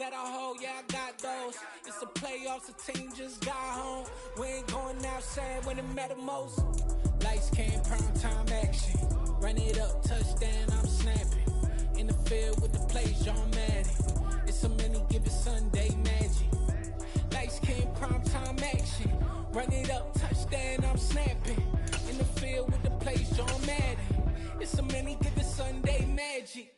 that I hold, yeah, I got those. It's the playoffs, the team just got home. We ain't going outside when it matter most. Lights came, prime time action. Run it up, touchdown, I'm snapping. In the field with the plays, John Madden. It's a many given Sunday magic. Lights came, prime time action. Run it up, touchdown, I'm snapping. In the field with the plays, John Madden. It's a many given Sunday magic.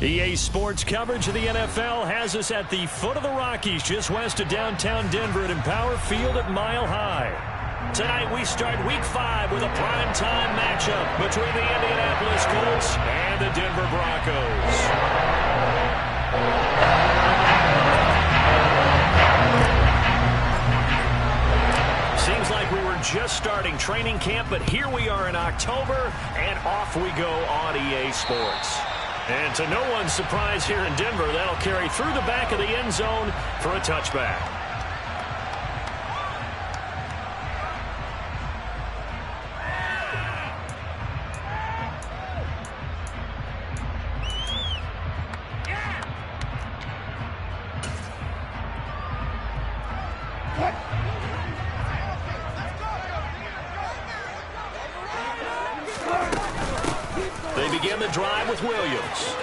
EA Sports coverage of the NFL has us at the foot of the Rockies, just west of downtown Denver at Empower Field at Mile High. Tonight we start Week 5 with a primetime matchup between the Indianapolis Colts and the Denver Broncos. Seems like we were just starting training camp, but here we are in October, and off we go on EA Sports. And to no one's surprise here in Denver, that'll carry through the back of the end zone for a touchback. They begin the drive with Williams.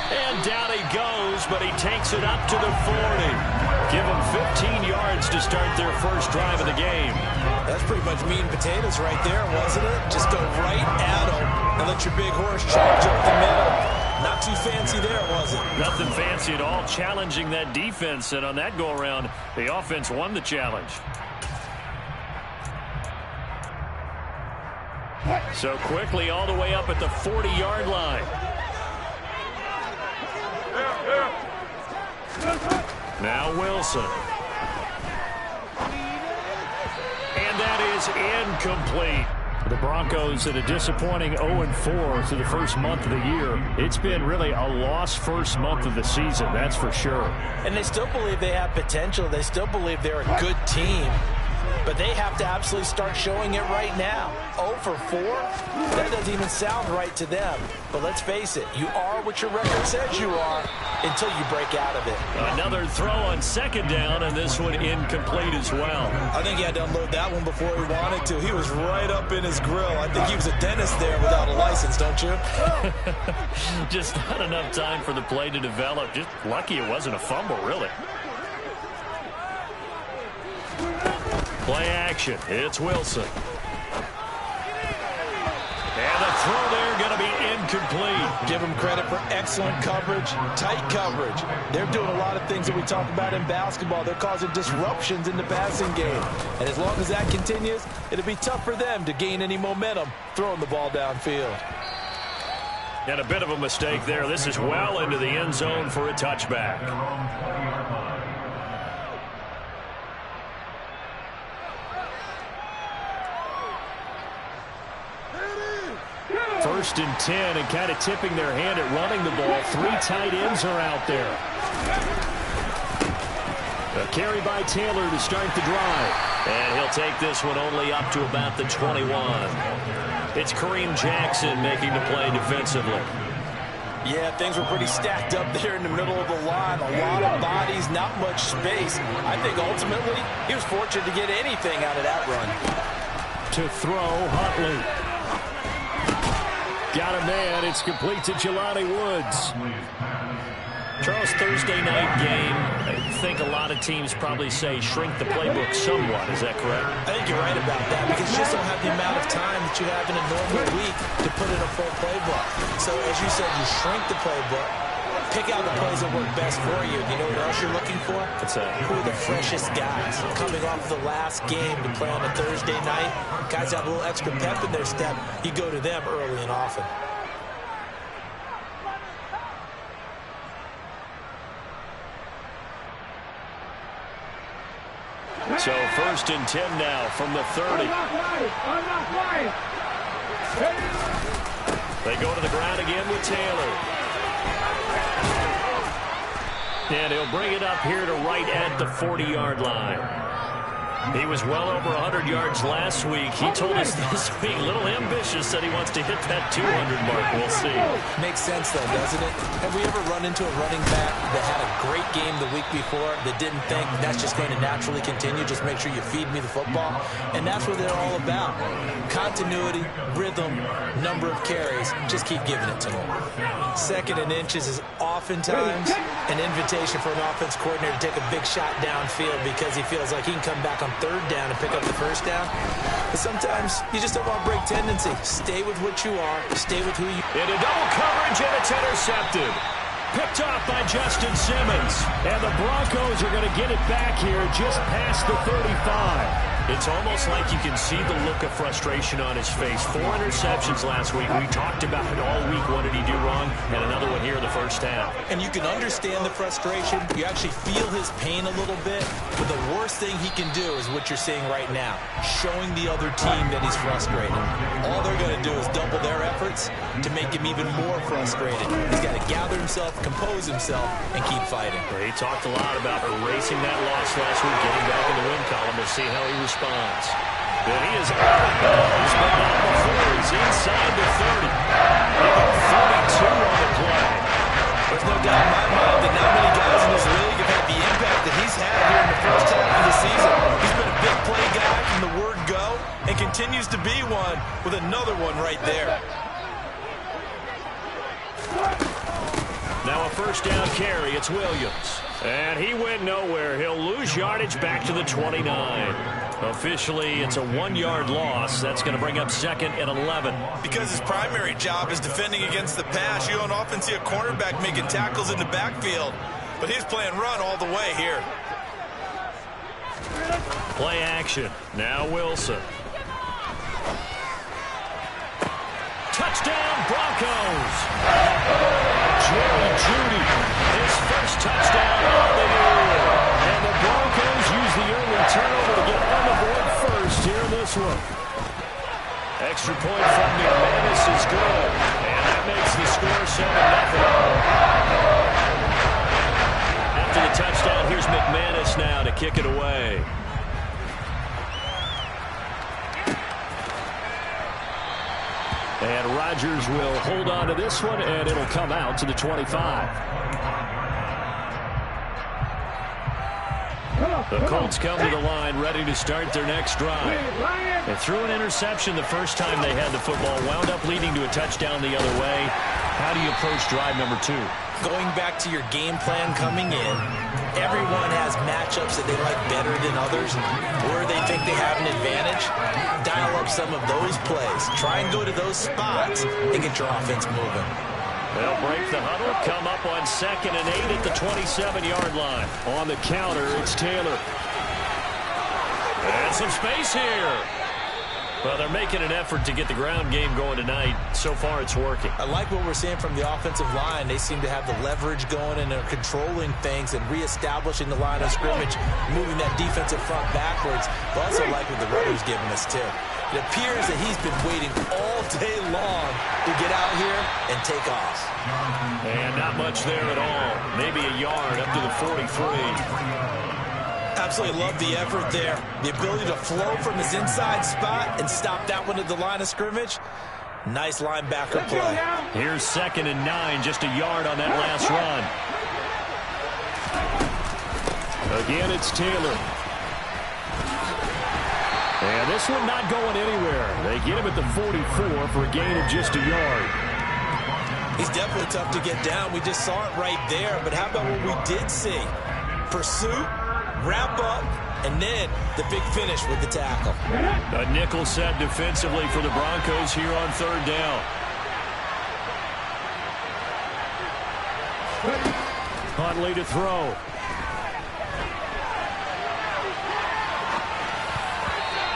And down he goes, but he takes it up to the 40. Give them 15 yards to start their first drive of the game. That's pretty much meat and potatoes right there, wasn't it? Just go right at them and let your big horse charge up the middle. Not too fancy there, was it? Nothing fancy at all, challenging that defense. And on that go-around, the offense won the challenge. So quickly all the way up at the 40-yard line. Now Wilson. And that is incomplete. The Broncos at a disappointing 0-4 through the first month of the year. It's been really a lost first month of the season, that's for sure. And they still believe they have potential. They still believe they're a good team. But they have to absolutely start showing it right now. 0-4? That doesn't even sound right to them. But let's face it, you are what your record says you are until you break out of it. Another throw on second down, and this one incomplete as well. I think he had to unload that one before he wanted to. He was right up in his grill. I think he was a dentist there without a license, don't you? Just not enough time for the play to develop. Just lucky it wasn't a fumble, really. Play action. It's Wilson. And the throw there going to be incomplete. Give them credit for excellent coverage, tight coverage. They're doing a lot of things that we talk about in basketball. They're causing disruptions in the passing game. And as long as that continues, it'll be tough for them to gain any momentum throwing the ball downfield. And a bit of a mistake there. This is well into the end zone for a touchback. First and 10, and kind of tipping their hand at running the ball. 3 tight ends are out there. A carry by Taylor to start the drive. And he'll take this one only up to about the 21. It's Kareem Jackson making the play defensively. Yeah, things were pretty stacked up there in the middle of the line. A lot of bodies, not much space. I think ultimately he was fortunate to get anything out of that run. To throw, Huntley. Got a man. It's complete to Jelani Woods. Charles, Thursday night game, I think a lot of teams probably say shrink the playbook somewhat. Is that correct? I think you're right about that because you just don't have the amount of time that you have in a normal week to put in a full playbook. So, as you said, you shrink the playbook, pick out the plays that work best for you. You know what else you're looking for? What's that? Who are the freshest guys coming off the last game to play on a Thursday night? Guys have a little extra pep in their step. You go to them early and often. So first and 10 now from the 30. They go to the ground again with Taylor. And he'll bring it up here to right at the 40-yard line. He was well over 100 yards last week. He told us this week, a little ambitious, said he wants to hit that 200 mark. We'll see. Makes sense, though, doesn't it? Have we ever run into a running back that had a great game the week before that didn't think that's just going to naturally continue? Just make sure you feed me the football. And that's what they're all about. Continuity, rhythm, number of carries. Just keep giving it to them. Second and inches is oftentimes an invitation for an offense coordinator to take a big shot downfield because he feels like he can come back on third down and pick up the first down. But sometimes you just don't want to break tendency. Stay with what you are. Stay with who you are. Into double coverage, and it's intercepted. Picked off by Justin Simmons. And the Broncos are going to get it back here just past the 35. It's almost like you can see the look of frustration on his face. 4 interceptions last week. We talked about it all week. What did he do wrong? And another one here in the first half. And you can understand the frustration. You actually feel his pain a little bit. But the worst thing he can do is what you're seeing right now. Showing the other team that he's frustrated. All they're going to do is double their efforts to make him even more frustrated. He's got to gather himself, compose himself, and keep fighting. He talked a lot about erasing that loss last week, getting back in the win column. We'll see how he responds. And he is out of bounds, but not before he's inside the 30. He got 42 on the play. There's no doubt in my mind that not many guys in this league have had the impact that he's had here in the first half of the season. He's been a big play guy from the word go and continues to be one with another one right there. Now a first down carry. It's Williams. And he went nowhere. He'll lose yardage back to the 29. Officially, it's a 1-yard loss. That's going to bring up second and 11. Because his primary job is defending against the pass, you don't often see a cornerback making tackles in the backfield. But he's playing run all the way here. Play action. Now Wilson. Touchdown, Broncos. Jerry Jeudy, his first touchdown on the year. And the Broncos use the early turnover to get on the board first here in this one. Extra point from McManus is good. And that makes the score 7-0. After the touchdown, here's McManus now to kick it away. And Rodgers will hold on to this one, and it'll come out to the 25. The Colts come to the line, ready to start their next drive. They threw an interception the first time they had the football, wound up leading to a touchdown the other way. How do you approach drive number 2? Going back to your game plan coming in, everyone has matchups that they like better than others, where they think they have an advantage. Dial up some of those plays. Try and go to those spots and get your offense moving. They'll break the huddle, come up on 2nd and 8 at the 27-yard line. On the counter, it's Taylor. And some space here. Well, they're making an effort to get the ground game going tonight. So far, it's working. I like what we're seeing from the offensive line. They seem to have the leverage going, and they're controlling things and reestablishing the line of scrimmage, moving that defensive front backwards. But also like what the runner's giving us, too. It appears that he's been waiting all day long to get out here and take off. And not much there at all. Maybe a yard up to the 43. Absolutely love the effort there. The ability to flow from his inside spot and stop that one at the line of scrimmage. Nice linebacker play. Here's 2nd and 9, just a yard on that last run. Again, it's Taylor. And this one not going anywhere. They get him at the 44 for a gain of just a yard. He's definitely tough to get down. We just saw it right there. But how about what we did see? Pursuit, wrap up, and then the big finish with the tackle. A nickel set defensively for the Broncos here on 3rd down. Huntley to throw.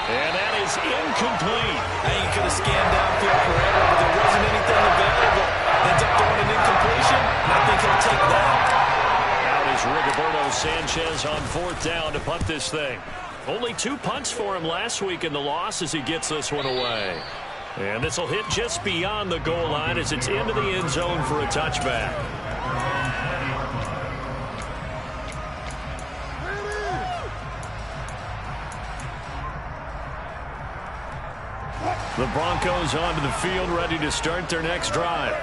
And that is incomplete. I think he could have scanned downfield forever, but there wasn't anything available. Ends up throwing an incompletion, and I think he'll take that. Out is Rigoberto Sanchez on 4th down to punt this thing. Only 2 punts for him last week in the loss as he gets this one away. And this will hit just beyond the goal line as it's into the end zone for a touchback. The Broncos onto the field, ready to start their next drive.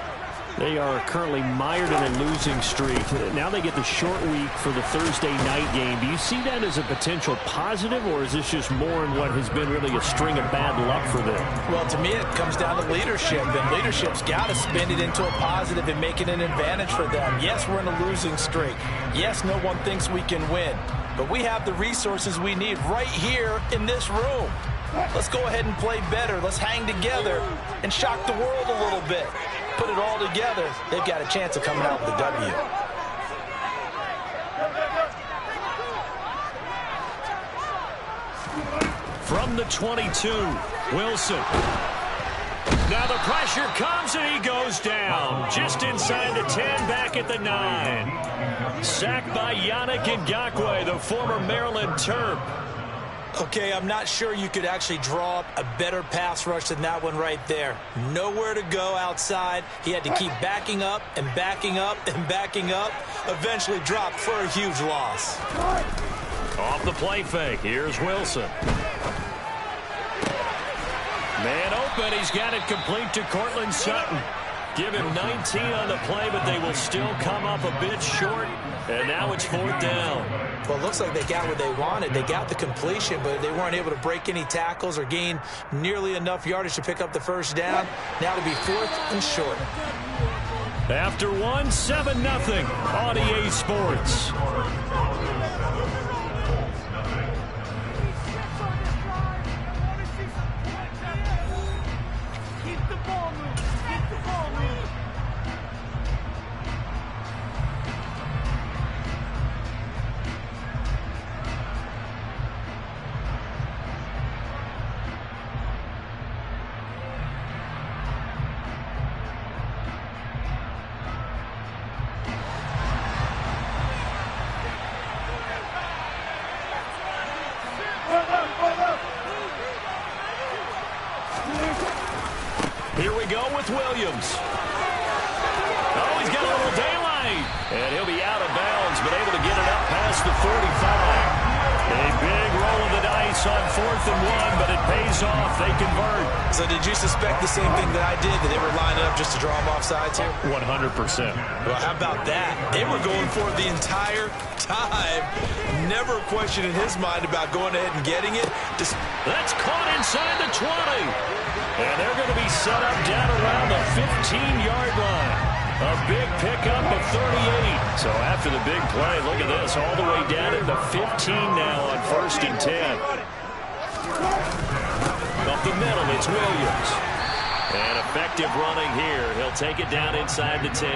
They are currently mired in a losing streak. Now they get the short week for the Thursday night game. Do you see that as a potential positive, or is this just more in what has been really a string of bad luck for them? Well, to me, it comes down to leadership, and leadership's got to spin it into a positive and make it an advantage for them. Yes, we're in a losing streak. Yes, no one thinks we can win, but we have the resources we need right here in this room. Let's go ahead and play better. Let's hang together and shock the world a little bit. Put it all together, they've got a chance of coming out with a W. From the 22, Wilson. Now the pressure comes and he goes down. Just inside the 10, back at the 9. Sacked by Yannick Ngakoue, the former Maryland Terp. Okay, I'm not sure you could actually draw up a better pass rush than that one right there. Nowhere to go outside. He had to keep backing up and backing up and backing up. Eventually dropped for a huge loss. Off the play fake, here's Wilson. Man open, he's got it complete to Courtland Sutton. Give him 19 on the play, but they will still come up a bit short. And now it's 4th down. Well, it looks like they got what they wanted. They got the completion, but they weren't able to break any tackles or gain nearly enough yardage to pick up the first down. Now to be 4th and short. After 1, 7-0 on EA Sports. Here we go with Williams. Oh, he's got a little daylight. And he'll be out of bounds, but able to get it up past the 45. A big roll of the dice on 4th and 1, but it pays off. They convert. So did you suspect the same thing that I did, that they were lining up just to draw them off sides here? 100%. Well, how about that? They were going for it the entire time. Never a question in his mind about going ahead and getting it. That's caught inside the 20. And they're going to be set up down around the 15-yard line. A big pickup of 38. So after the big play, look at this, all the way down at the 15 now on 1st and 10. Up the middle, it's Williams. And effective running here. He'll take it down inside the 10.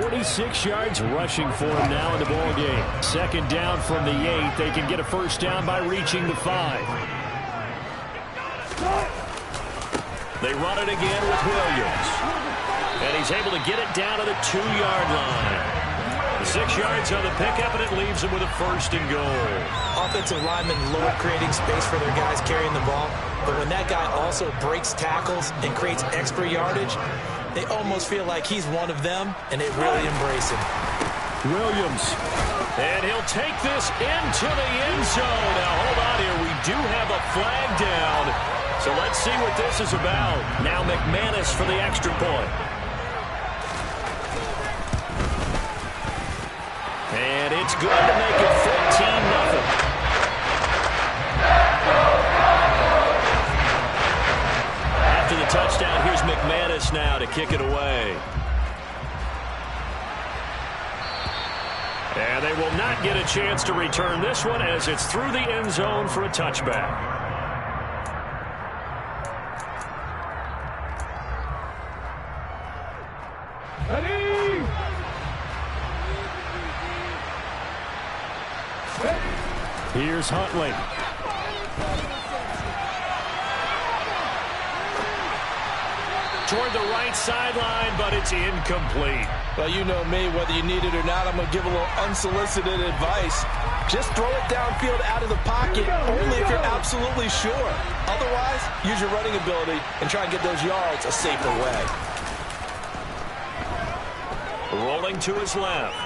46 yards rushing for him now in the ball game. 2nd down from the 8. They can get a first down by reaching the 5. They run it again with Williams. And he's able to get it down to the 2-yard line. 6 yards on the pickup, and it leaves him with a 1st and goal. Offensive linemen love creating space for their guys carrying the ball. But when that guy also breaks tackles and creates extra yardage, they almost feel like he's one of them, and they really embrace him. Williams. And he'll take this into the end zone. Now, hold on here. We do have a flag down. So let's see what this is about. Now McManus for the extra point. And it's good to make it 14-0. After the touchdown, here's McManus now to kick it away. And they will not get a chance to return this one as it's through the end zone for a touchback. Here's Huntley. Toward the right sideline, but it's incomplete. Well, you know me, whether you need it or not, I'm going to give a little unsolicited advice. Just throw it downfield out of the pocket, only if you're absolutely sure. Otherwise, use your running ability and try and get those yards a safer way. Rolling to his left.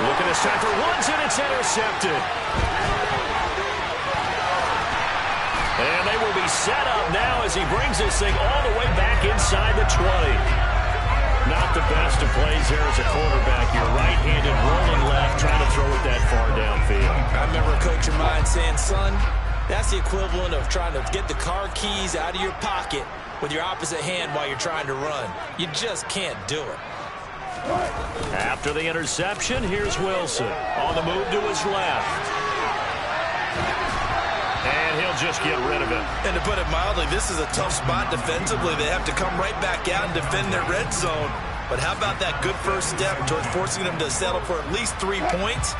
Looking to start for ones, and it's intercepted. And they will he's set up now as he brings this thing all the way back inside the 20. Not the best of plays here as a quarterback. You're right-handed, rolling left, trying to throw it that far downfield. I remember a coach of mine saying, son, that's the equivalent of trying to get the car keys out of your pocket with your opposite hand while you're trying to run. You just can't do it. After the interception, here's Wilson on the move to his left. And he'll just get rid of it. And to put it mildly, this is a tough spot defensively. They have to come right back out and defend their red zone. But how about that good first step towards forcing them to settle for at least 3 points?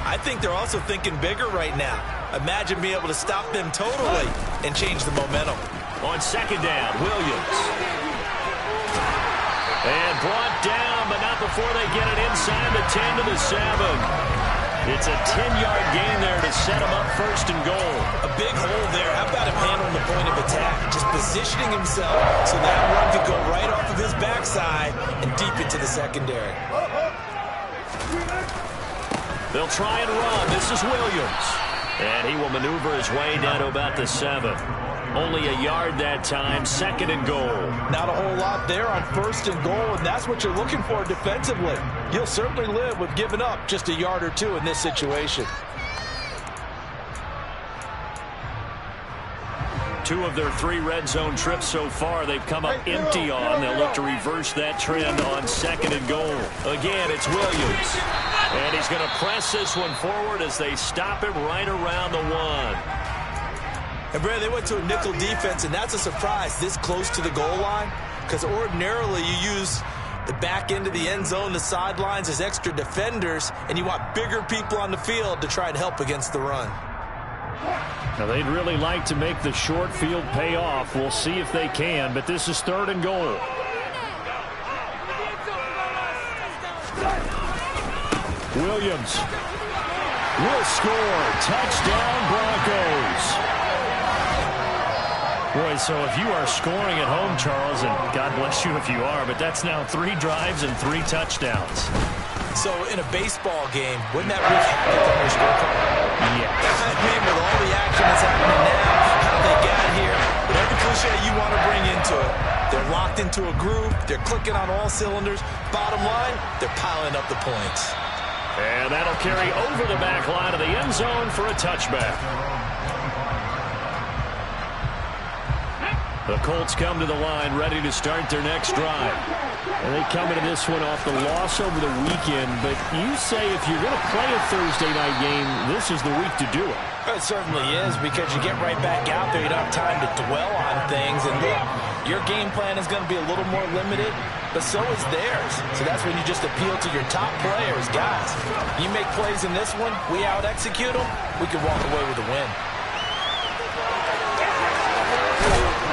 I think they're also thinking bigger right now. Imagine being able to stop them totally and change the momentum. On second down, Williams. And brought down, but not before they get it inside the 10 to the 7. It's a 10-yard gain there to set him up first and goal. A big hole there. How about him handling the point of attack? Just positioning himself so that run could go right off of his backside and deep into the secondary. They'll try and run. This is Williams. And he will maneuver his way down to about the 7. Only a yard that time, second and goal. Not a whole lot there on first and goal, and that's what you're looking for defensively. You'll certainly live with giving up just a yard or two in this situation. 2 of their 3 red zone trips so far they've come up empty on. They'll look to reverse that trend on second and goal. Again, it's Williams. And he's going to press this one forward as they stop him right around the 1. And, Brad, they went to a nickel defense, and that's a surprise this close to the goal line, because ordinarily you use the back end of the end zone, the sidelines as extra defenders, and you want bigger people on the field to try and help against the run. Now, they'd really like to make the short field pay off. We'll see if they can, but this is third and goal. Williams will score. Touchdown, Broncos. Boy, so if you are scoring at home, Charles, and God bless you if you are, but that's now 3 drives and 3 touchdowns. So in a baseball game, wouldn't that really happen on your scorecard? Yeah. I mean, with all the action that's happening now, how they got here, whatever cliche you want to bring into it, they're locked into a group, they're clicking on all cylinders. Bottom line, they're piling up the points. And that'll carry over the back line of the end zone for a touchback. The Colts come to the line ready to start their next drive. And they come into this one off the loss over the weekend. But you say if you're going to play a Thursday night game, this is the week to do it. It certainly is, because you get right back out there. You don't have time to dwell on things. And look, your game plan is going to be a little more limited, but so is theirs. So that's when you just appeal to your top players. Guys, you make plays in this one, we out-execute them, we can walk away with a win.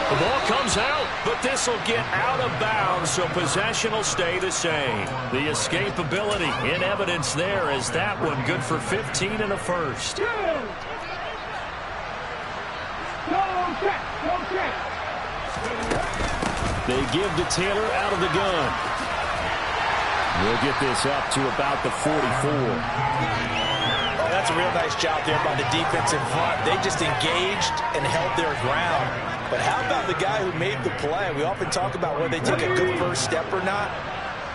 The ball comes out, but this will get out of bounds, so possession will stay the same. The escapability in evidence there as that one good for 15 and a first. They give to Taylor out of the gun. We'll get this up to about the 44. That's a real nice job there by the defense in front. They just engaged and held their ground. But how about the guy who made the play? We often talk about whether they take a good first step or not.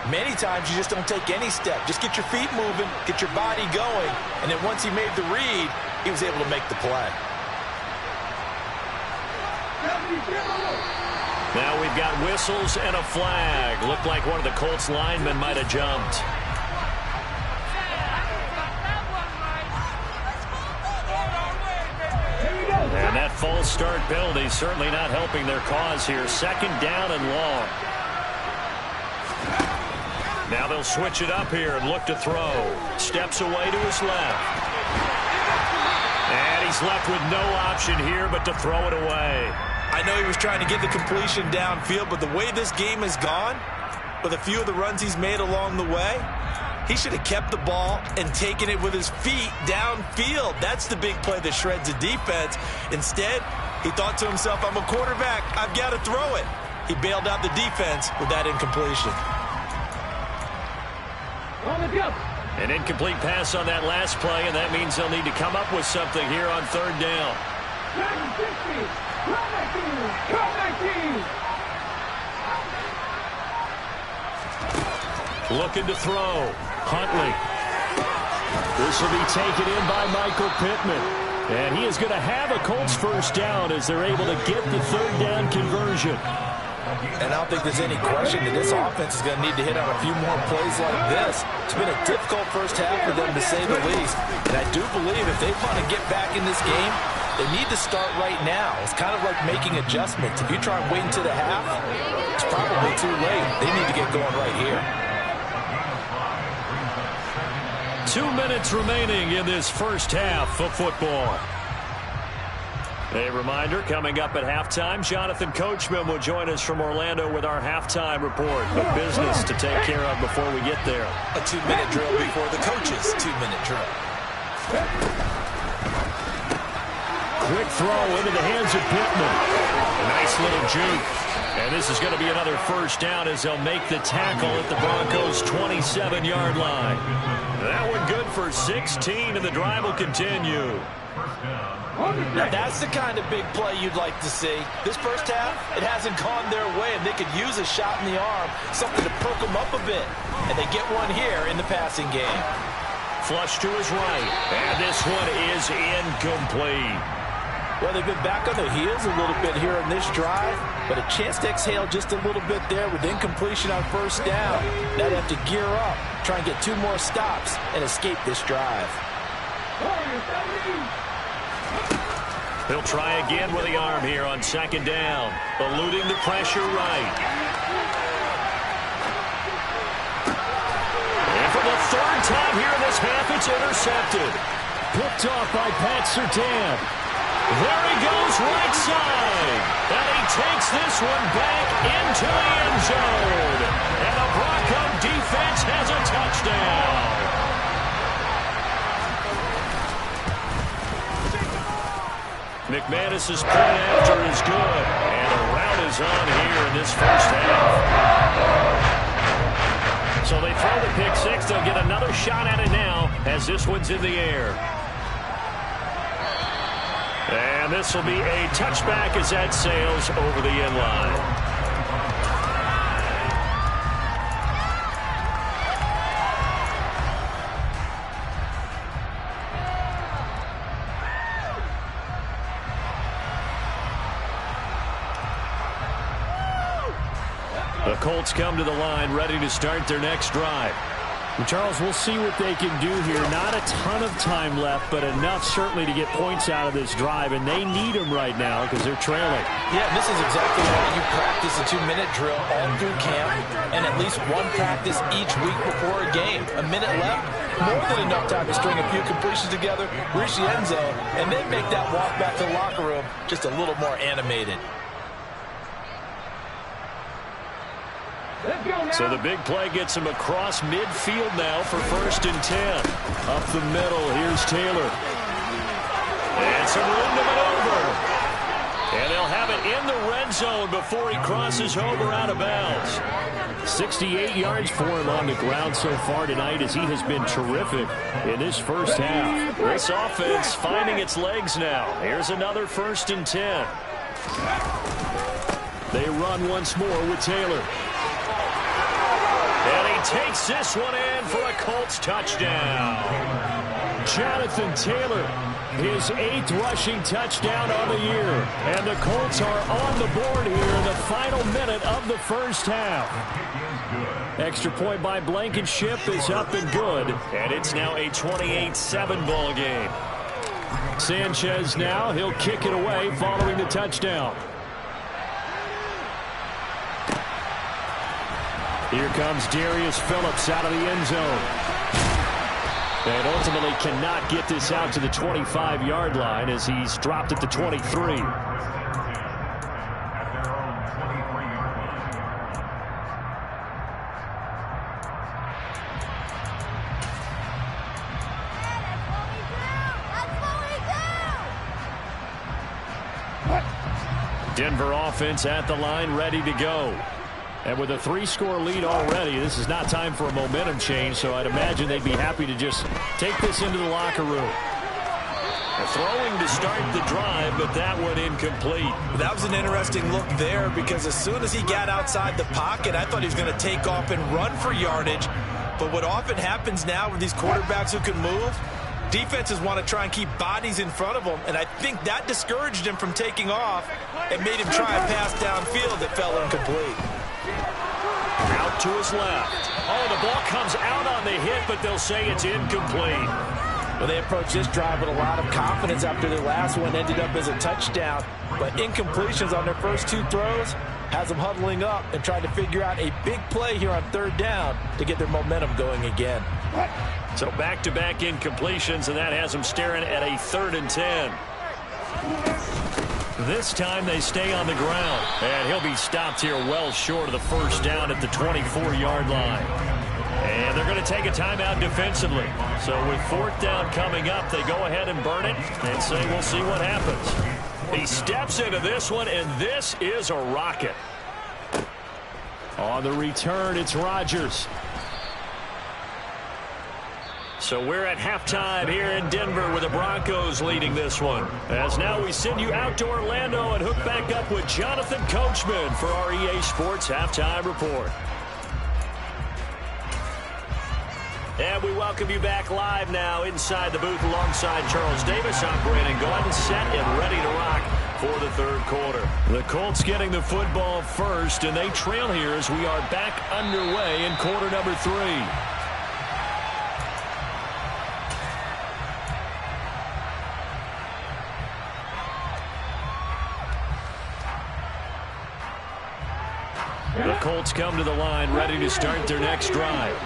Many times you just don't take any step. Just get your feet moving, get your body going, and then once he made the read, he was able to make the play. Now we've got whistles and a flag. Looked like one of the Colts linemen might have jumped. And that false start penalty certainly not helping their cause here. Second down and long. Now they'll switch it up here and look to throw. Steps away to his left. And he's left with no option here but to throw it away. I know he was trying to get the completion downfield, but the way this game has gone, with a few of the runs he's made along the way, he should have kept the ball and taken it with his feet downfield. That's the big play that shreds the defense. Instead, he thought to himself, I'm a quarterback, I've got to throw it. He bailed out the defense with that incompletion. An incomplete pass on that last play, and that means they'll need to come up with something here on third down. Looking to throw. Huntley. This will be taken in by Michael Pittman. And he is going to have a Colts first down as they're able to get the third down conversion. And I don't think there's any question that this offense is going to need to hit on a few more plays like this. It's been a difficult first half for them, to say the least. And I do believe if they want to get back in this game, they need to start right now. It's kind of like making adjustments. If you try and wait until the half, it's probably too late. They need to get going right here. 2 minutes remaining in this first half of football. A reminder, coming up at halftime, Jonathan Coachman will join us from Orlando with our halftime report. The business to take care of before we get there. A 2-minute drill before the coach's 2-minute drill. Quick throw into the hands of Pittman. A nice little juke. And this is going to be another first down as they'll make the tackle at the Broncos' 27-yard line. That one good for 16, and the drive will continue. Now that's the kind of big play you'd like to see. This first half, it hasn't gone their way, and they could use a shot in the arm, something to perk them up a bit. And they get one here in the passing game. Flush to his right, and this one is incomplete. Well, they've been back on their heels a little bit here in this drive, but a chance to exhale just a little bit there with incompletion on first down. Now they have to gear up, try and get 2 more stops, and escape this drive. He'll try again with the arm here on second down, eluding the pressure right. And for the third time here in this half, it's intercepted. Picked off by Pat Surtain. There he goes right side. And he takes this one back into the end zone. And the Bronco defense has a touchdown. McManus's point after is good. And a rout is on here in this first half. So they throw the pick six. They'll get another shot at it now as this one's in the air. And this will be a touchback as that sails over the end line. The Colts come to the line ready to start their next drive. And Charles, we'll see what they can do here. Not a ton of time left, but enough certainly to get points out of this drive, and they need them right now because they're trailing. Yeah, this is exactly why you practice a 2-minute drill all through camp and at least one practice each week before a game. A minute left, more than enough time to string a few completions together, reach the end zone, and then make that walk back to the locker room just a little more animated. So the big play gets him across midfield now for 1st and 10. Up the middle, here's Taylor. And some room to maneuver. And they'll have it in the red zone before he crosses over out of bounds. 68 yards for him on the ground so far tonight as he has been terrific in this first half. This offense finding its legs now. Here's another 1st and 10. They run once more with Taylor. And he takes this one in for a Colts touchdown. Jonathan Taylor, his 8th rushing touchdown on the year. And the Colts are on the board here in the final minute of the first half. Extra point by Blankenship is up and good. And it's now a 28-7 ball game. Sanchez now, he'll kick it away following the touchdown. Here comes Darius Phillips out of the end zone. And ultimately cannot get this out to the 25-yard line as he's dropped at the 23. Denver offense at the line, ready to go. And with a 3-score lead already, this is not time for a momentum change, so I'd imagine they'd be happy to just take this into the locker room. Throwing to start the drive, but that one incomplete. That was an interesting look there because as soon as he got outside the pocket, I thought he was going to take off and run for yardage. But what often happens now with these quarterbacks who can move, defenses want to try and keep bodies in front of them, and I think that discouraged him from taking off and made him try a pass downfield that fell incomplete. Out to his left. Oh, the ball comes out on the hit, but they'll say it's incomplete. Well, they approached this drive with a lot of confidence after their last one ended up as a touchdown. But incompletions on their first two throws has them huddling up and trying to figure out a big play here on third down to get their momentum going again. So back-to-back incompletions, and that has them staring at a 3rd and 10. This time they stay on the ground, and he'll be stopped here well short of the first down at the 24-yard line. And they're going to take a timeout defensively. So with 4th down coming up, they go ahead and burn it and say we'll see what happens. He steps into this one, and this is a rocket. On the return, it's Rodgers. So we're at halftime here in Denver with the Broncos leading this one. As now we send you out to Orlando and hook back up with Jonathan Coachman for our EA Sports Halftime Report. And we welcome you back live now inside the booth alongside Charles Davis. I'm Brandon Gaudin, set and ready to rock for the third quarter. The Colts getting the football first, and they trail here as we are back underway in quarter number 3. The Colts come to the line ready to start their next drive.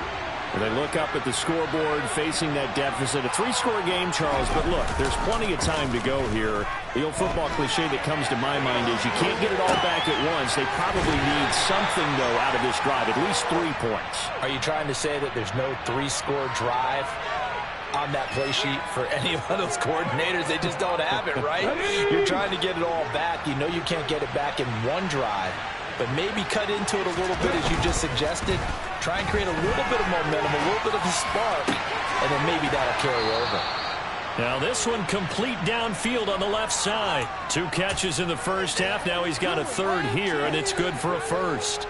They look up at the scoreboard facing that deficit. A 3-score game, Charles, but look, there's plenty of time to go here. The old football cliche that comes to my mind is you can't get it all back at once. They probably need something, though, out of this drive, at least 3 points. Are you trying to say that there's no 3-score drive on that play sheet for any one of those coordinators? They just don't have it, right? You're trying to get it all back. You know you can't get it back in one drive, but maybe cut into it a little bit as you just suggested. Try and create a little bit of momentum, a little bit of a spark, and then maybe that'll carry over. Now this one complete downfield on the left side. 2 catches in the first half. Now he's got a 3rd here, and it's good for a 1st.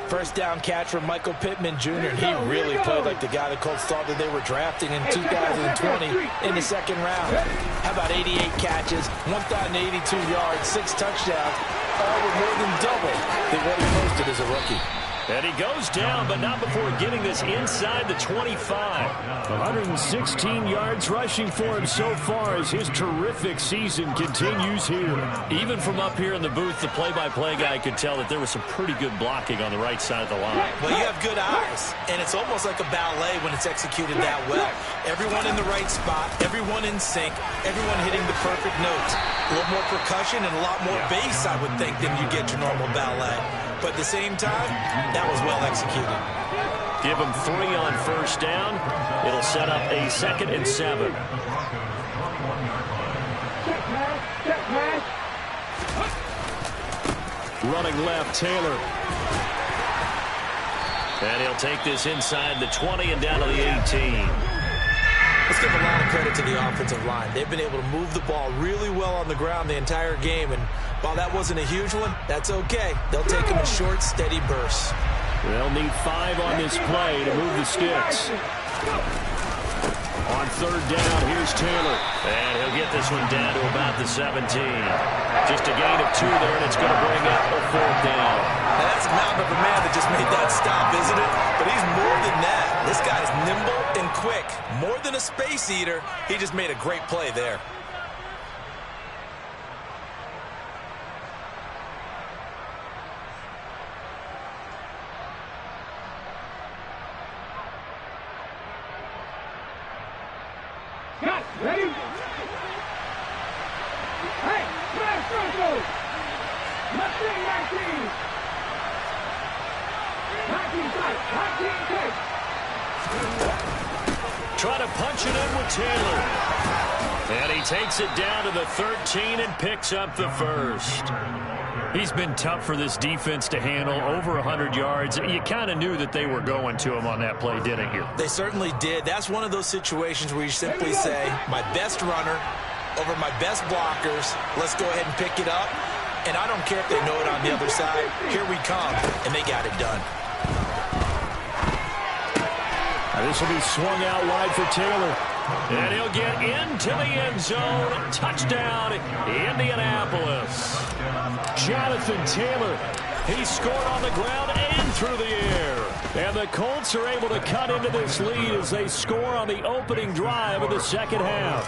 First down catch from Michael Pittman Jr. And he really played like the guy the Colts thought that they were drafting in 2020 in the 2nd round. How about 88 catches, 1,082 yards, 6 touchdowns, all with more than double than what he posted as a rookie. And he goes down, but not before getting this inside the 25. 116 yards rushing for him so far as his terrific season continues here. Even from up here in the booth, the play-by-play guy could tell that there was some pretty good blocking on the right side of the line. Well, you have good eyes, and it's almost like a ballet when it's executed that well. Everyone in the right spot, everyone in sync, everyone hitting the perfect notes. A little more percussion and a lot more bass, I would think, than you get your normal ballet. But at the same time, that was well executed. Give him 3 on first down. It'll set up a 2nd and 7. Running left, Taylor. And he'll take this inside the 20 and down to the 18. Let's give a lot of credit to the offensive line. They've been able to move the ball really well on the ground the entire game, and while that wasn't a huge one, that's okay. They'll take them in short, steady bursts. They'll need 5 on this play to move the sticks. On third down, here's Taylor. And he'll get this one down to about the 17. Just a gain of 2 there, and it's going to bring up a 4th down. Now that's a mountain of a man that just made that stop, isn't it? But he's more than that. This guy's nimble and quick. More than a space eater, he just made a great play there. Ready? Hey, smash Bronco! 19 Try to punch it in with Taylor. And he takes it down to the 13 and picks up the 1st. He's been tough for this defense to handle, over 100 yards. You kind of knew that they were going to him on that play, didn't you? They certainly did. That's one of those situations where you simply say, my best runner over my best blockers. Let's go ahead and pick it up. And I don't care if they know it on the other side. Here we come, and they got it done. This will be swung out wide for Taylor. And he'll get into the end zone. Touchdown, Indianapolis. Jonathan Taylor. He scored on the ground and through the air. And the Colts are able to cut into this lead as they score on the opening drive of the second half.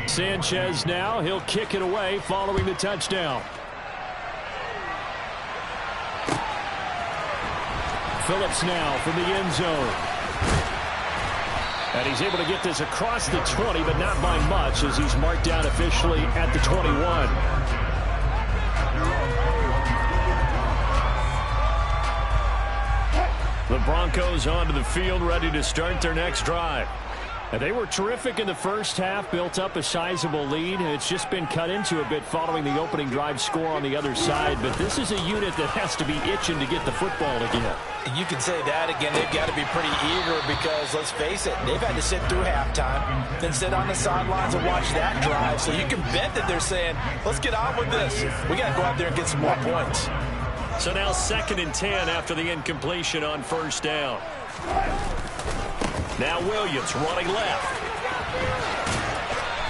Sanchez now. He'll kick it away following the touchdown. Phillips now from the end zone. And he's able to get this across the 20, but not by much as he's marked down officially at the 21. The Broncos onto the field, ready to start their next drive. And they were terrific in the first half, built up a sizable lead. It's just been cut into a bit following the opening drive score on the other side. But this is a unit that has to be itching to get the football again. You can say that again. They've got to be pretty eager because, let's face it, they've had to sit through halftime, then sit on the sidelines and watch that drive. So you can bet that they're saying, let's get on with this. We got to go out there and get some more points. So now 2nd and 10 after the incompletion on first down. Now Williams running left.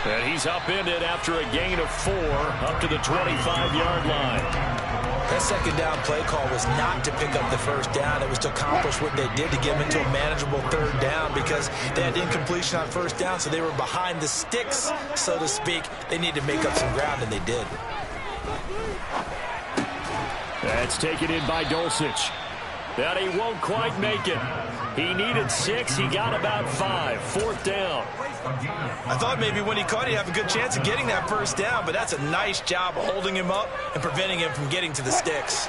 And he's upended after a gain of 4 up to the 25-yard line. That second down play call was not to pick up the first down. It was to accomplish what they did to get them into a manageable 3rd down because they had incompletion on first down, so they were behind the sticks, so to speak. They needed to make up some ground, and they did. That's taken in by Dulcich. That he won't quite make it. He needed 6. He got about 5. 4th down. I thought maybe when he caught it, he'd have a good chance of getting that first down, but that's a nice job of holding him up and preventing him from getting to the sticks.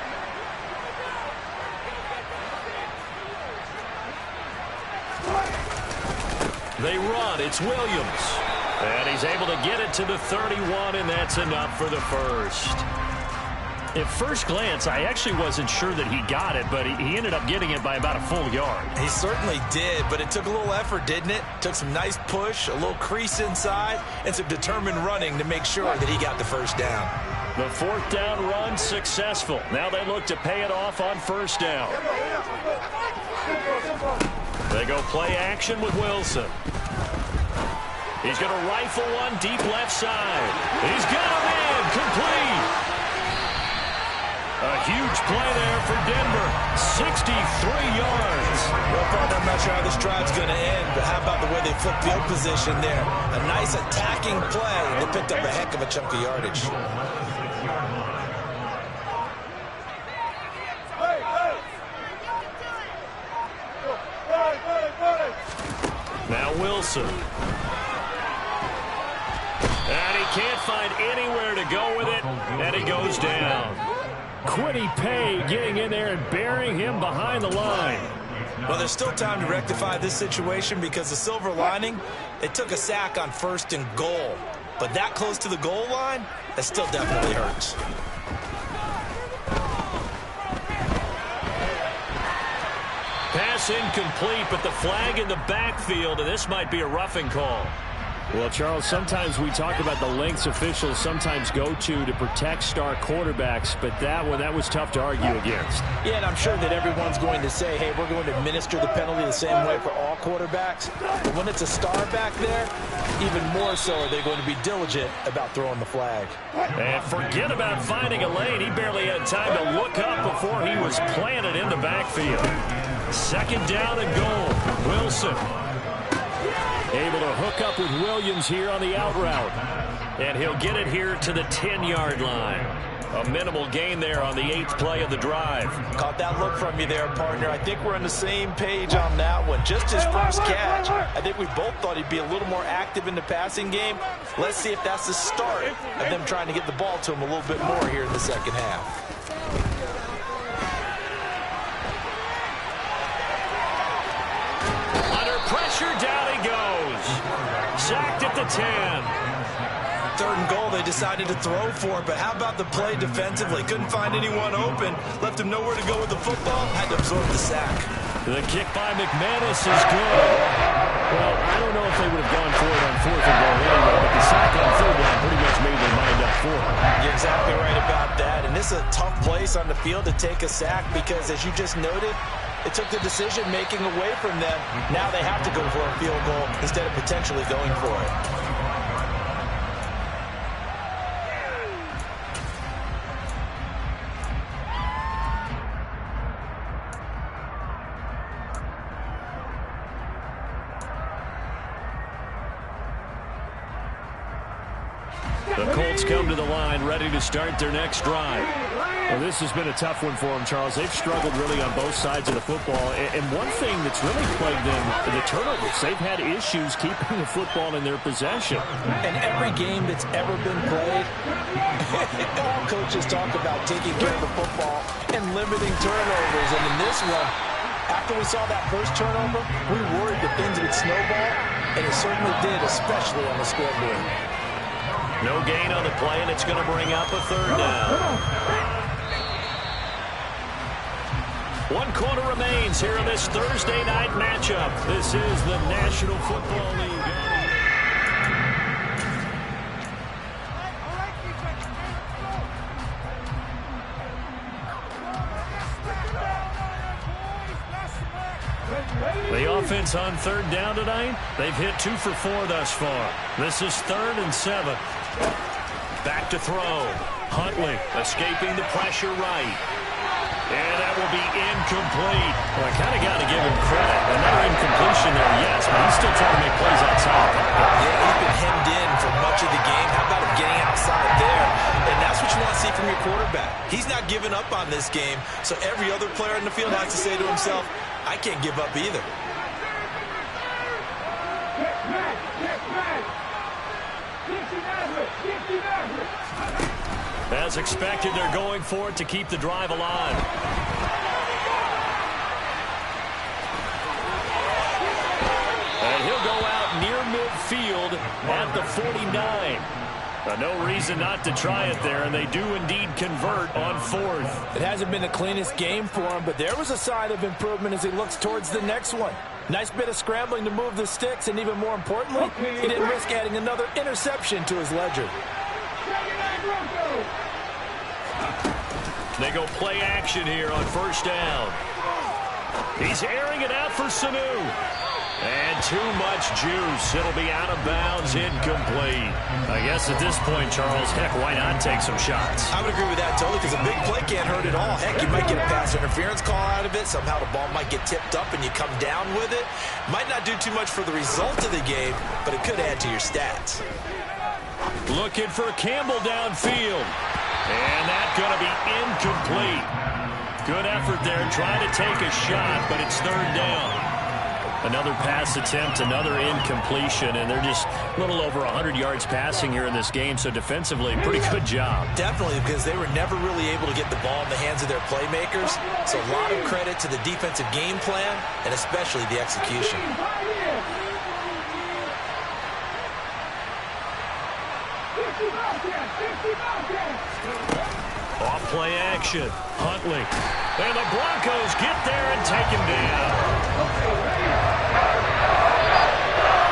They run. It's Williams. And he's able to get it to the 31, and that's enough for the first. At first glance, I actually wasn't sure that he got it, but he ended up getting it by about a full yard. He certainly did, but it took a little effort, didn't it? Took some nice push, a little crease inside, and some determined running to make sure that he got the first down. The 4th down run successful. Now they look to pay it off on first down. They go play action with Wilson. He's going to rifle one deep left side. He's got him in, complete. A huge play there for Denver. 63 yards. Well, partner, I'm not sure how this drive's going to end, but how about the way they flipped field position there? A nice attacking play. They picked up a heck of a chunk of yardage. Now Wilson. And he can't find anywhere to go with it, and he goes down. Kwity Paye getting in there and burying him behind the line. Well, there's still time to rectify this situation because the silver lining, they took a sack on 1st and goal. But that close to the goal line, that still definitely hurts. Pass incomplete, but the flag in the backfield, and this might be a roughing call. Well, Charles, sometimes we talk about the lengths officials sometimes go to protect star quarterbacks, but that was tough to argue against. Yeah, and I'm sure that everyone's going to say, hey, we're going to administer the penalty the same way for all quarterbacks. But when it's a star back there, even more so are they going to be diligent about throwing the flag. And forget about finding a lane. He barely had time to look up before he was planted in the backfield. 2nd down and goal. Wilson. Able to hook up with Williams here on the out route. And he'll get it here to the 10-yard line. A minimal gain there on the 8th play of the drive. Caught that look from you there, partner. I think we're on the same page on that one. Just his first catch. I think we both thought he'd be a little more active in the passing game. Let's see if that's the start of them trying to get the ball to him a little bit more here in the second half. Pressure, down he goes. Sacked at the 10. 3rd and goal, they decided to throw for it. But how about the play defensively? Couldn't find anyone open. Left him nowhere to go with the football. Had to absorb the sack. The kick by McManus is good. Well, I don't know if they would have gone for it on 4th and goal anyway, but the sack on 3rd down pretty much made their mind up for it. You're exactly right about that. And this is a tough place on the field to take a sack because, as you just noted, it took the decision-making away from them. Now they have to go for a field goal instead of potentially going for it. The Colts come to the line, ready to start their next drive. Well, this has been a tough one for them, Charles. They've struggled really on both sides of the football. And one thing that's really plagued them, the turnovers. They've had issues keeping the football in their possession. And every game that's ever been played, all coaches talk about taking care of the football and limiting turnovers. And in this one, after we saw that first turnover, we worried that things would snowball, and it certainly did, especially on the scoreboard. No gain on the play, and it's going to bring up a 3rd down. 1 quarter remains here in this Thursday night matchup. This is the National Football League. The offense on 3rd down tonight, they've hit 2 for 4 thus far. This is 3rd and 7. Back to throw. Huntley escaping the pressure right. And that will be incomplete. Well, I kind of got to give him credit. Another incompletion there, yes, but he's still trying to make plays outside. Yeah, he's been hemmed in for much of the game. How about him getting outside there? And that's what you want to see from your quarterback. He's not giving up on this game, so every other player in the field has to say to himself, I can't give up either. As expected, they're going for it to keep the drive alive. And he'll go out near midfield at the 49. No reason not to try it there, and they do indeed convert on 4th. It hasn't been the cleanest game for him, but there was a sign of improvement as he looks towards the next one. Nice bit of scrambling to move the sticks, and even more importantly, he didn't risk adding another interception to his ledger. They go play action here on 1st down. He's airing it out for Sanu. And too much juice. It'll be out of bounds, incomplete. I guess at this point, Charles, heck, why not take some shots? I would agree with that totally, because a big play can't hurt at all. Heck, you might get a pass interference call out of it. Somehow the ball might get tipped up and you come down with it. Might not do too much for the result of the game, but it could add to your stats. Looking for Campbell downfield. And that's going to be incomplete. Good effort there, trying to take a shot, but it's 3rd down. Another pass attempt, another incompletion, and they're just a little over 100 yards passing here in this game, so defensively, pretty good job. Definitely, because they were never really able to get the ball in the hands of their playmakers, so a lot of credit to the defensive game plan, and especially the execution. Off play action. Huntley. And the Broncos get there and take him down.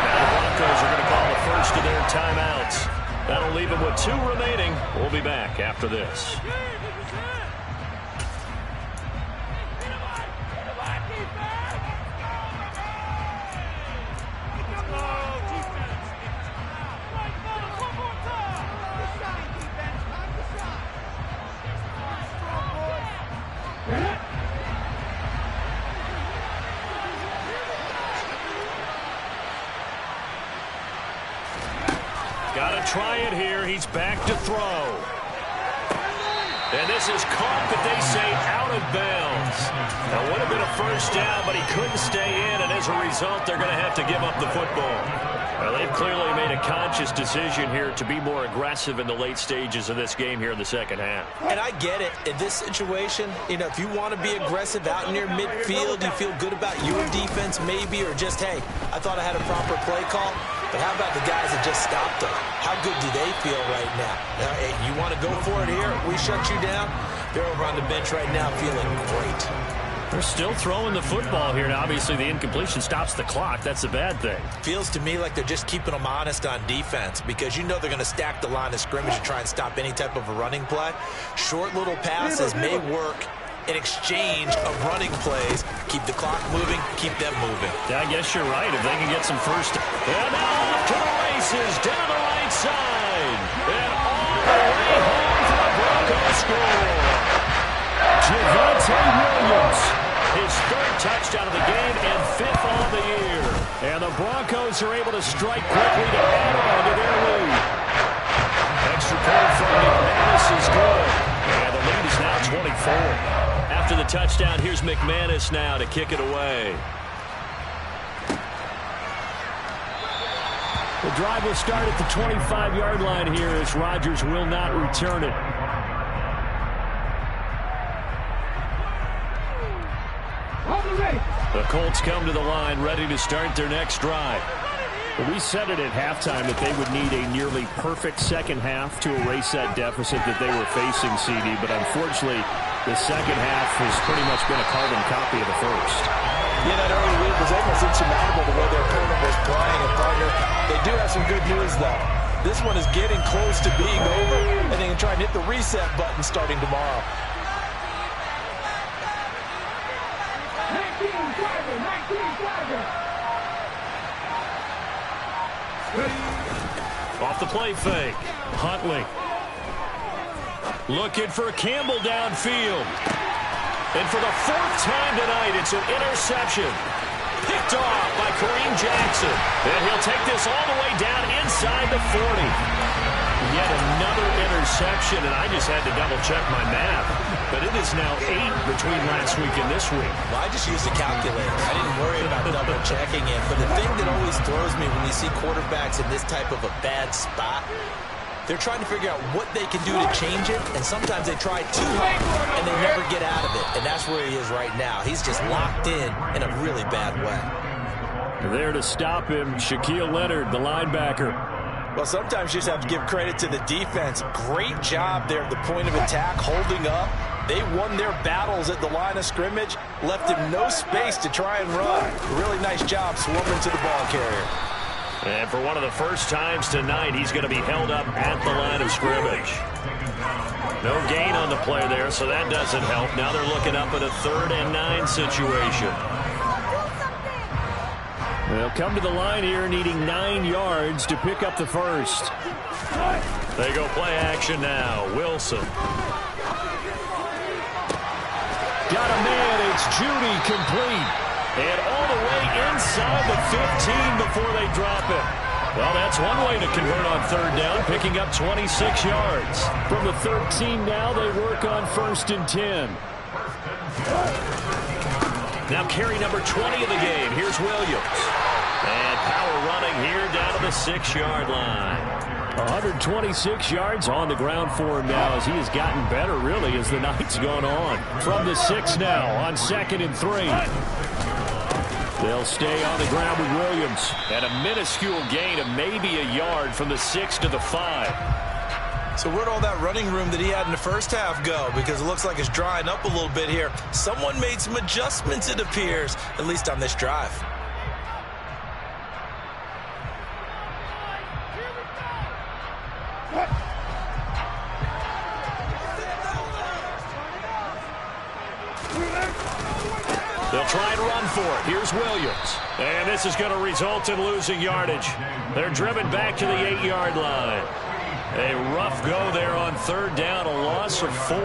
Now the Broncos are going to call the first of their timeouts. That'll leave them with 2 remaining. We'll be back after this. Got to try it here. He's back to throw. And this is caught, but they say out of bounds. That would have been a 1st down, but he couldn't stay in, and as a result, they're going to have to give up the football. Well, they've clearly made a conscious decision here to be more aggressive in the late stages of this game here in the 2nd half. And I get it. In this situation, you know, if you want to be aggressive out near midfield, you feel good about your defense maybe, or just, hey, I thought I had a proper play call. But how about the guys that just stopped them? How good do they feel right now? Hey, you want to go for it here? We shut you down? They're over on the bench right now feeling great. They're still throwing the football here. Now, obviously, the incompletion stops the clock. That's a bad thing. Feels to me like they're just keeping them honest on defense because you know they're going to stack the line of scrimmage and try and stop any type of a running play. Short little passes may work in exchange of running plays. Keep the clock moving, keep them moving. I guess you're right. If they can get some first. And now off to the races down the right side. And all the way home for the Broncos score. Javonte Williams. His third touchdown of the game and fifth on the year. And the Broncos are able to strike quickly to add on to their lead. Extra point from McManus is good. And the lead is now 24. After the touchdown, here's McManus now to kick it away. The drive will start at the 25-yard line here as Rodgers will not return it. The Colts come to the line ready to start their next drive. We said it at halftime that they would need a nearly perfect second half to erase that deficit that they were facing, CD, but unfortunately the second half has pretty much been a carbon copy of the first. Yeah, that early lead was almost insurmountable the way their opponent was playing. And partner, they do have some good news, though. This one is getting close to being over, and they can try and hit the reset button starting tomorrow. 19 driver. Off the play fake. Huntley. Looking for Campbell downfield. And for the fourth time tonight, it's an interception. Picked off by Kareem Jackson. And he'll take this all the way down inside the 40. Yet another interception, and I just had to double-check my math. But it is now 8 between last week and this week. Well, I just used a calculator. I didn't worry about double-checking it. But the thing that always throws me when you see quarterbacks in this type of a bad spot, they're trying to figure out what they can do to change it, and sometimes they try too hard, and they never get out of it. And that's where he is right now. He's just locked in a really bad way. There to stop him, Shaquille Leonard, the linebacker. Well, sometimes you just have to give credit to the defense. Great job there at the point of attack, holding up. They won their battles at the line of scrimmage, left him no space to try and run. Really nice job swarming to the ball carrier. And for one of the first times tonight, he's going to be held up at the line of scrimmage. No gain on the play there, so that doesn't help. Now they're looking up at a 3rd and 9 situation. They'll come to the line here needing 9 yards to pick up the first. They go play action now. Wilson. Got a man. It's Judy complete. And all the way inside the 15 before they drop it. Well, that's one way to convert on 3rd down, picking up 26 yards. From the 13 now, they work on 1st and 10. Now carry number 20 of the game. Here's Williams. And power running here down to the 6-yard line. 126 yards on the ground for him now as he has gotten better, really, as the night's gone on. From the 6 now on 2nd and 3. They'll stay on the ground with Williams. And a minuscule gain of maybe a yard from the 6 to the 5. So where'd all that running room that he had in the first half go? Because it looks like it's drying up a little bit here. Someone made some adjustments, it appears, at least on this drive. They'll try and run for it. Here's Williams. And this is going to result in losing yardage. They're driven back to the 8-yard line. A rough go there on 3rd down, a loss of 4.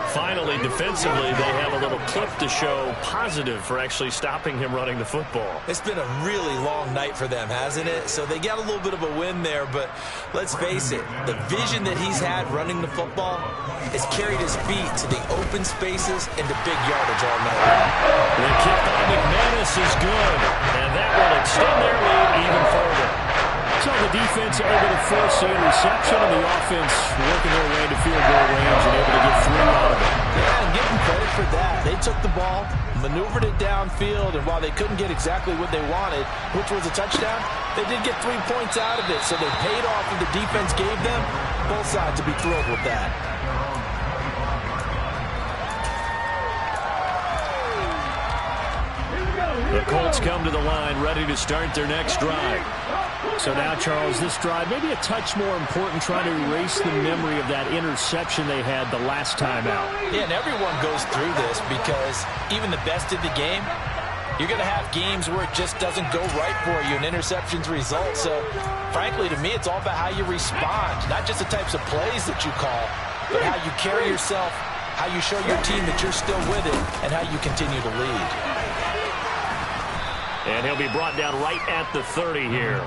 Finally, defensively, they have a little clip to show positive for actually stopping him running the football. It's been a really long night for them, hasn't it? So they got a little bit of a win there, but let's face it, the vision that he's had running the football has carried his feet to the open spaces and to big yardage all night. The kick by McManus is good, and that will extend their lead even further. So the defense able to force the interception, and the offense working their way to field goal range and able to get 3 out of it. Yeah, and give them credit for that. They took the ball, maneuvered it downfield, and while they couldn't get exactly what they wanted, which was a touchdown, they did get 3 points out of it, so they paid off what the defense gave them. Both sides to be thrilled with that. The Colts come to the line, ready to start their next drive. So now, Charles, this drive maybe a touch more important, trying to erase the memory of that interception they had the last time out. Yeah, and everyone goes through this because even the best of the game, you're going to have games where it just doesn't go right for you, and interceptions result. So, frankly, to me, it's all about how you respond, not just the types of plays that you call, but how you carry yourself, how you show your team that you're still with it, and how you continue to lead. And he'll be brought down right at the 30 here.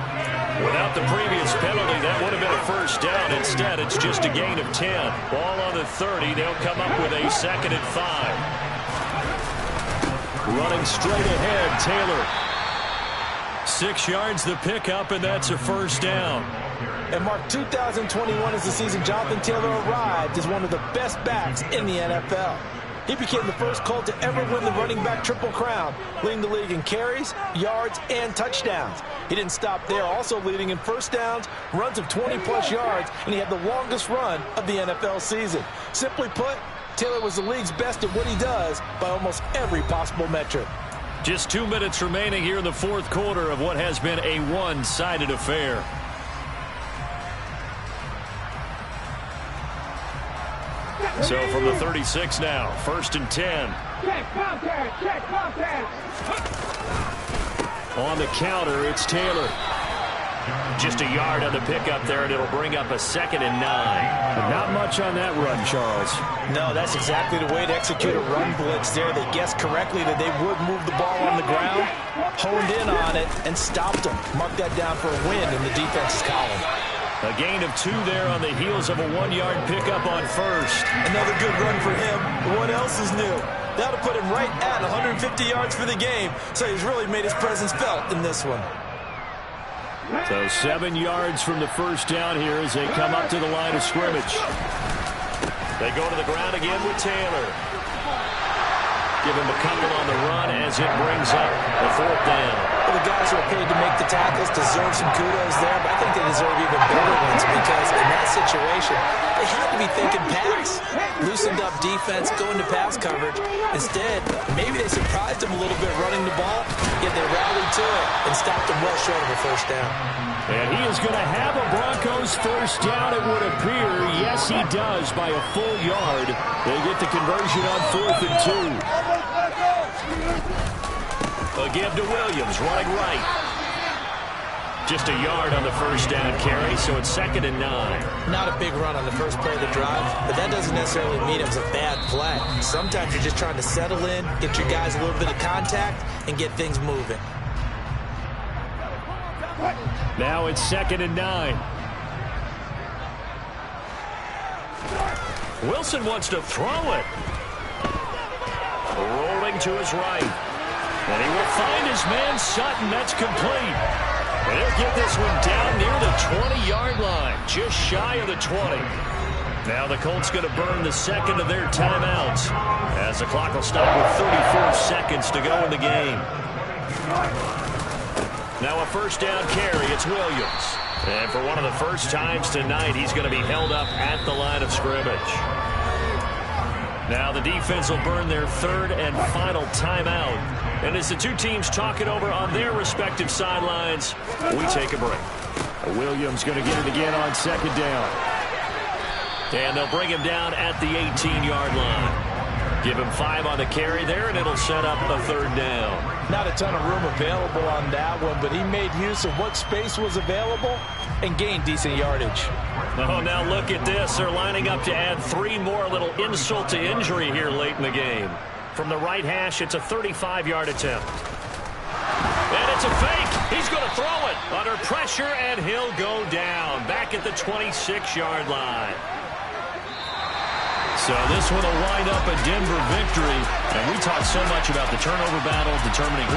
Without the previous penalty, that would have been a first down. Instead, it's just a gain of 10. Ball on the 30. They'll come up with a 2nd and 5. Running straight ahead, Taylor. 6 yards the pickup, and that's a first down. And Mark, 2021 is the season Jonathan Taylor arrived as one of the best backs in the NFL. He became the first Colt to ever win the running back triple crown, leading the league in carries, yards, and touchdowns. He didn't stop there, also leading in first downs, runs of 20-plus yards, and he had the longest run of the NFL season. Simply put, Taylor was the league's best at what he does by almost every possible metric. Just 2 minutes remaining here in the fourth quarter of what has been a one-sided affair. So from the 36 now, 1st and 10. Check contact, check contact. On the counter, it's Taylor. Just a yard on the pickup there, and it'll bring up a 2nd and 9. Not much on that run, Charles. No, that's exactly the way to execute a run blitz there. They guessed correctly that they would move the ball on the ground, honed in on it, and stopped them. Mark that down for a win in the defense's column. A gain of 2 there on the heels of a 1-yard pickup on first. Another good run for him. What else is new? That'll put him right at 150 yards for the game, so he's really made his presence felt in this one. So 7 yards from the first down here as they come up to the line of scrimmage. They go to the ground again with Taylor. Give him a couple on the run as it brings up the 4th down. Well, the guys who are paid to make the tackles deserve some kudos there, but I think they deserve even better ones because in that situation, they had to be thinking pass. Loosened up defense, going to pass coverage. Instead, maybe they surprised him a little bit running the ball, yet they rallied to it and stopped him well short of a first down. And he is going to have a Broncos first down, it would appear. Yes, he does by a full yard. They get the conversion on 4th and 2. A give to Williams, running right. Just a yard on the first down carry, so it's 2nd and 9. Not a big run on the first play of the drive, but that doesn't necessarily mean it was a bad play. Sometimes you're just trying to settle in, get your guys a little bit of contact, and get things moving. Now it's 2nd and 9. Wilson wants to throw it. Rolling to his right. And he will find his man Sutton. That's complete. And he'll get this one down near the 20-yard line, just shy of the 20. Now the Colts going to burn the 2nd of their timeouts as the clock will stop with 34 seconds to go in the game. Now a first down carry. It's Williams. And for one of the first times tonight, he's going to be held up at the line of scrimmage. Now the defense will burn their 3rd and final timeout. And as the two teams talk it over on their respective sidelines, we take a break. Williams going to get it again on 2nd down. And they'll bring him down at the 18-yard line. Give him 5 on the carry there, and it'll set up a 3rd down. Not a ton of room available on that one, but he made use of what space was available and gained decent yardage. Oh, now look at this. They're lining up to add 3 more, a little insult to injury here late in the game. From the right hash, it's a 35-yard attempt. And it's a fake. He's going to throw it under pressure, and he'll go down back at the 26-yard line. So this one will wind up a Denver victory. And we talked so much about the turnover battle, determining who